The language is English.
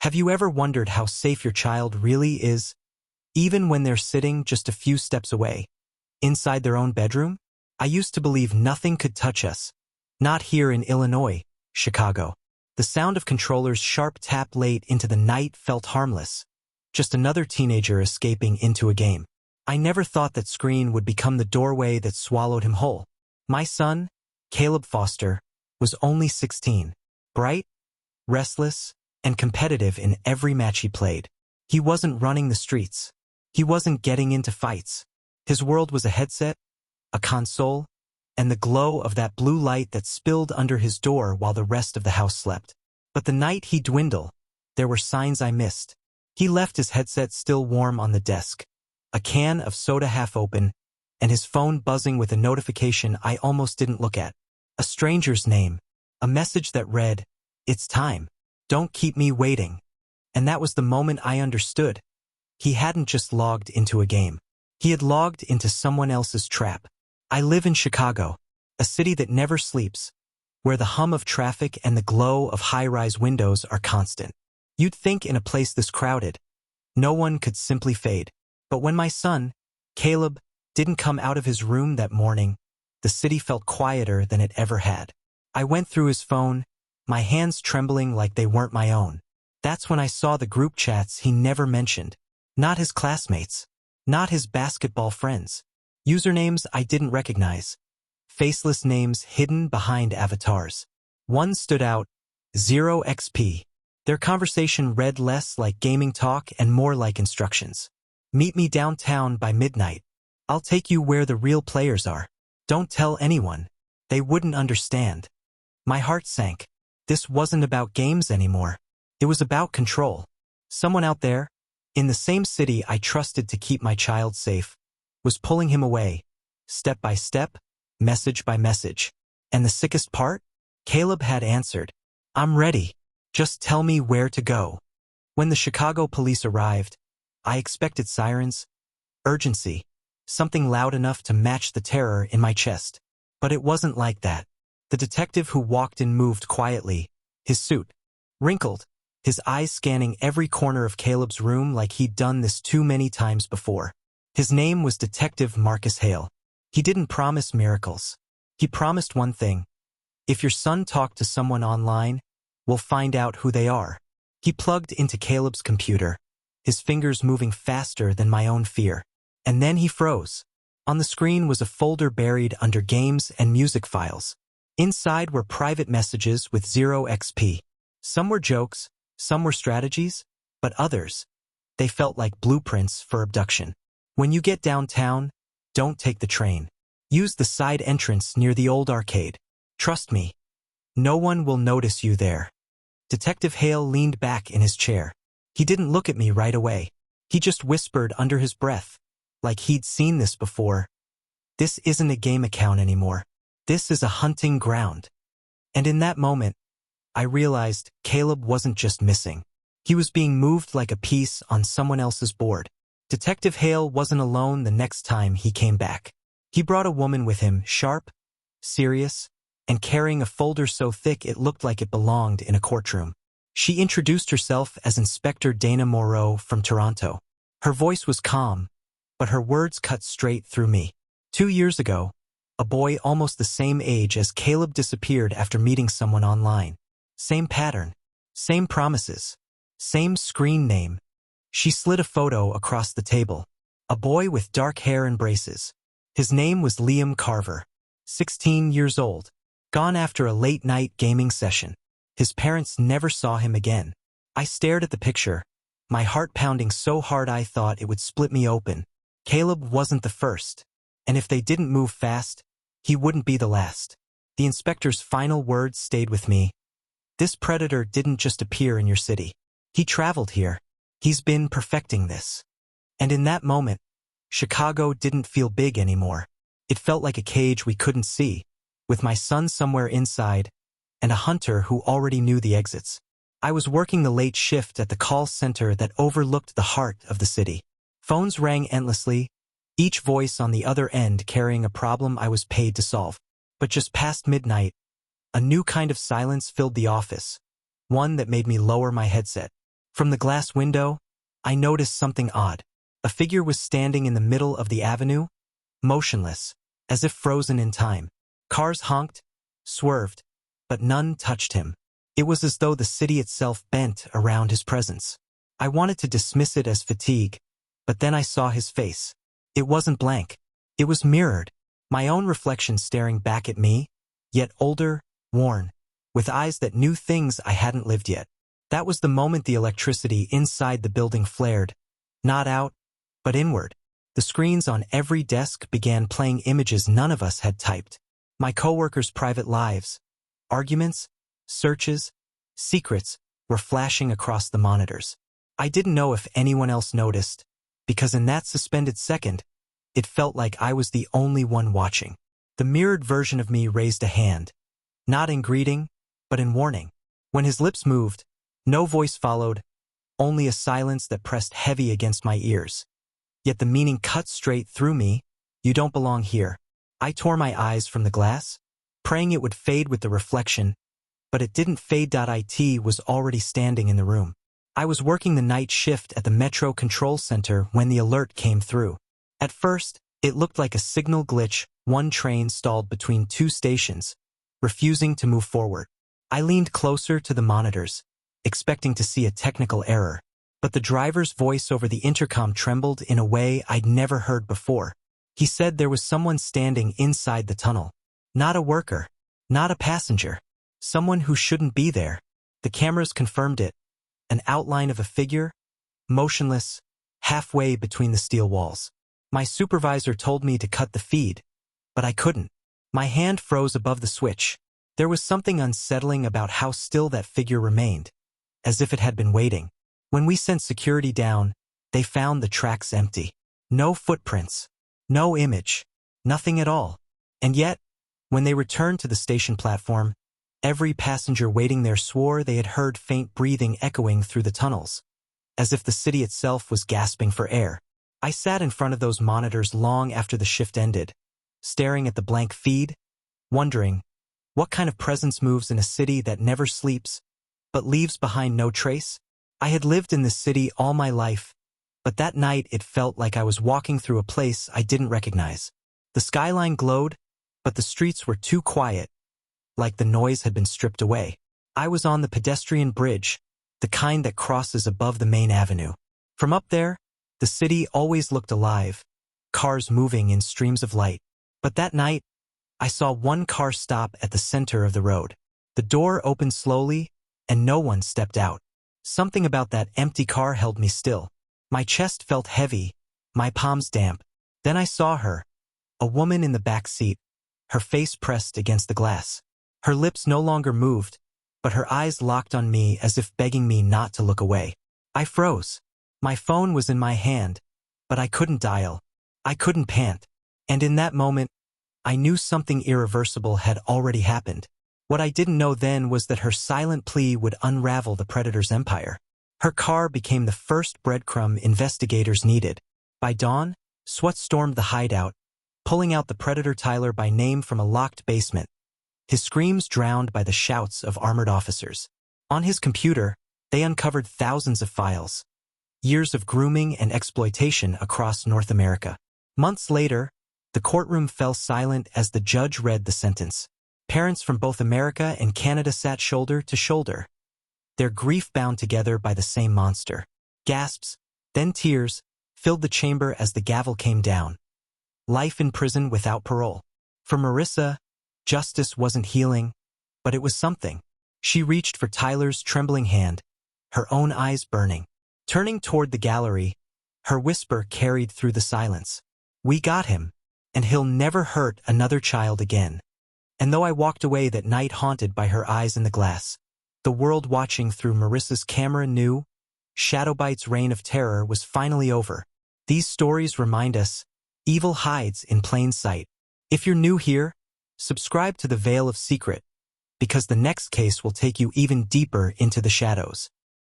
Have you ever wondered how safe your child really is, even when they're sitting just a few steps away, inside their own bedroom? I used to believe nothing could touch us. Not here in Illinois, Chicago. The sound of controllers' sharp tap late into the night felt harmless. Just another teenager escaping into a game. I never thought that screen would become the doorway that swallowed him whole. My son, Caleb Foster, was only 16. Bright, restless, and competitive in every match he played. He wasn't running the streets. He wasn't getting into fights. His world was a headset, a console, and the glow of that blue light that spilled under his door while the rest of the house slept. But the night he dwindled, there were signs I missed. He left his headset still warm on the desk, a can of soda half open, and his phone buzzing with a notification I almost didn't look at. A stranger's name, a message that read, "It's time. Don't keep me waiting." And that was the moment I understood. He hadn't just logged into a game. He had logged into someone else's trap. I live in Chicago, a city that never sleeps, where the hum of traffic and the glow of high-rise windows are constant. You'd think in a place this crowded, no one could simply fade. But when my son, Caleb, didn't come out of his room that morning, the city felt quieter than it ever had. I went through his phone, my hands trembling like they weren't my own. That's when I saw the group chats he never mentioned. Not his classmates, not his basketball friends. Usernames I didn't recognize. Faceless names hidden behind avatars. One stood out, 0xp. Their conversation read less like gaming talk and more like instructions. Meet me downtown by midnight. I'll take you where the real players are. Don't tell anyone. They wouldn't understand. My heart sank. This wasn't about games anymore. It was about control. Someone out there, in the same city I trusted to keep my child safe, was pulling him away, step by step, message by message. And the sickest part? Caleb had answered, "I'm ready. Just tell me where to go." When the Chicago police arrived, I expected sirens, urgency, something loud enough to match the terror in my chest. But it wasn't like that. The detective who walked in moved quietly, his suit wrinkled, his eyes scanning every corner of Caleb's room like he'd done this too many times before. His name was Detective Marcus Hale. He didn't promise miracles. He promised one thing. If your son talked to someone online, we'll find out who they are. He plugged into Caleb's computer, his fingers moving faster than my own fear. And then he froze. On the screen was a folder buried under games and music files. Inside were private messages with 0xp. Some were jokes, some were strategies, but others, they felt like blueprints for abduction. When you get downtown, don't take the train. Use the side entrance near the old arcade. Trust me, no one will notice you there. Detective Hale leaned back in his chair. He didn't look at me right away. He just whispered under his breath, like he'd seen this before. "This isn't a game account anymore. This is a hunting ground." And in that moment, I realized Caleb wasn't just missing. He was being moved like a piece on someone else's board. Detective Hale wasn't alone the next time he came back. He brought a woman with him, sharp, serious, and carrying a folder so thick it looked like it belonged in a courtroom. She introduced herself as Inspector Dana Moreau from Toronto. Her voice was calm, but her words cut straight through me. 2 years ago, a boy almost the same age as Caleb disappeared after meeting someone online. Same pattern, same promises, same screen name. She slid a photo across the table. A boy with dark hair and braces. His name was Liam Carver, 16 years old, gone after a late-night gaming session. His parents never saw him again. I stared at the picture, my heart pounding so hard I thought it would split me open. Caleb wasn't the first, and if they didn't move fast, he wouldn't be the last. The inspector's final words stayed with me. This predator didn't just appear in your city. He traveled here. He's been perfecting this. And in that moment, Chicago didn't feel big anymore. It felt like a cage we couldn't see, with my son somewhere inside, and a hunter who already knew the exits. I was working the late shift at the call center that overlooked the heart of the city. Phones rang endlessly, each voice on the other end carrying a problem I was paid to solve. But just past midnight, a new kind of silence filled the office, one that made me lower my headset. From the glass window, I noticed something odd. A figure was standing in the middle of the avenue, motionless, as if frozen in time. Cars honked, swerved, but none touched him. It was as though the city itself bent around his presence. I wanted to dismiss it as fatigue, but then I saw his face. It wasn't blank. It was mirrored, my own reflection staring back at me, yet older, worn, with eyes that knew things I hadn't lived yet. That was the moment the electricity inside the building flared, not out, but inward. The screens on every desk began playing images none of us had typed. My coworkers' private lives, arguments, searches, secrets were flashing across the monitors. I didn't know if anyone else noticed, because in that suspended second, it felt like I was the only one watching. The mirrored version of me raised a hand, not in greeting, but in warning. When his lips moved, no voice followed, only a silence that pressed heavy against my ears. Yet the meaning cut straight through me. You don't belong here. I tore my eyes from the glass, praying it would fade with the reflection, but it didn't fade. It was already standing in the room. I was working the night shift at the Metro Control Center when the alert came through. At first, it looked like a signal glitch. One train stalled between two stations, refusing to move forward. I leaned closer to the monitors, expecting to see a technical error, but the driver's voice over the intercom trembled in a way I'd never heard before. He said there was someone standing inside the tunnel. Not a worker, not a passenger, someone who shouldn't be there. The cameras confirmed it, an outline of a figure, motionless, halfway between the steel walls. My supervisor told me to cut the feed, but I couldn't. My hand froze above the switch. There was something unsettling about how still that figure remained, as if it had been waiting. When we sent security down, they found the tracks empty. No footprints, no image, nothing at all. And yet, when they returned to the station platform, every passenger waiting there swore they had heard faint breathing echoing through the tunnels, as if the city itself was gasping for air. I sat in front of those monitors long after the shift ended, staring at the blank feed, wondering, what kind of presence moves in a city that never sleeps, but leaves behind no trace? I had lived in this city all my life, but that night it felt like I was walking through a place I didn't recognize. The skyline glowed, but the streets were too quiet, like the noise had been stripped away. I was on the pedestrian bridge, the kind that crosses above the main avenue. From up there, the city always looked alive, cars moving in streams of light. But that night, I saw one car stop at the center of the road. The door opened slowly, and no one stepped out. Something about that empty car held me still. My chest felt heavy, my palms damp. Then I saw her, a woman in the back seat, her face pressed against the glass. Her lips no longer moved, but her eyes locked on me as if begging me not to look away. I froze. My phone was in my hand, but I couldn't dial. I couldn't pant. And in that moment, I knew something irreversible had already happened. What I didn't know then was that her silent plea would unravel the predator's empire. Her car became the first breadcrumb investigators needed. By dawn, SWAT stormed the hideout, pulling out the predator Tyler by name from a locked basement, his screams drowned by the shouts of armored officers. On his computer, they uncovered thousands of files, years of grooming and exploitation across North America. Months later, the courtroom fell silent as the judge read the sentence. Parents from both America and Canada sat shoulder to shoulder, their grief bound together by the same monster. Gasps, then tears, filled the chamber as the gavel came down. Life in prison without parole. For Marissa, justice wasn't healing, but it was something. She reached for Tyler's trembling hand, her own eyes burning. Turning toward the gallery, her whisper carried through the silence. We got him, and he'll never hurt another child again. And though I walked away that night haunted by her eyes in the glass, the world watching through Marissa's camera knew ShadowByte's reign of terror was finally over. These stories remind us, evil hides in plain sight. If you're new here, subscribe to the Veil of Secret, because the next case will take you even deeper into the shadows.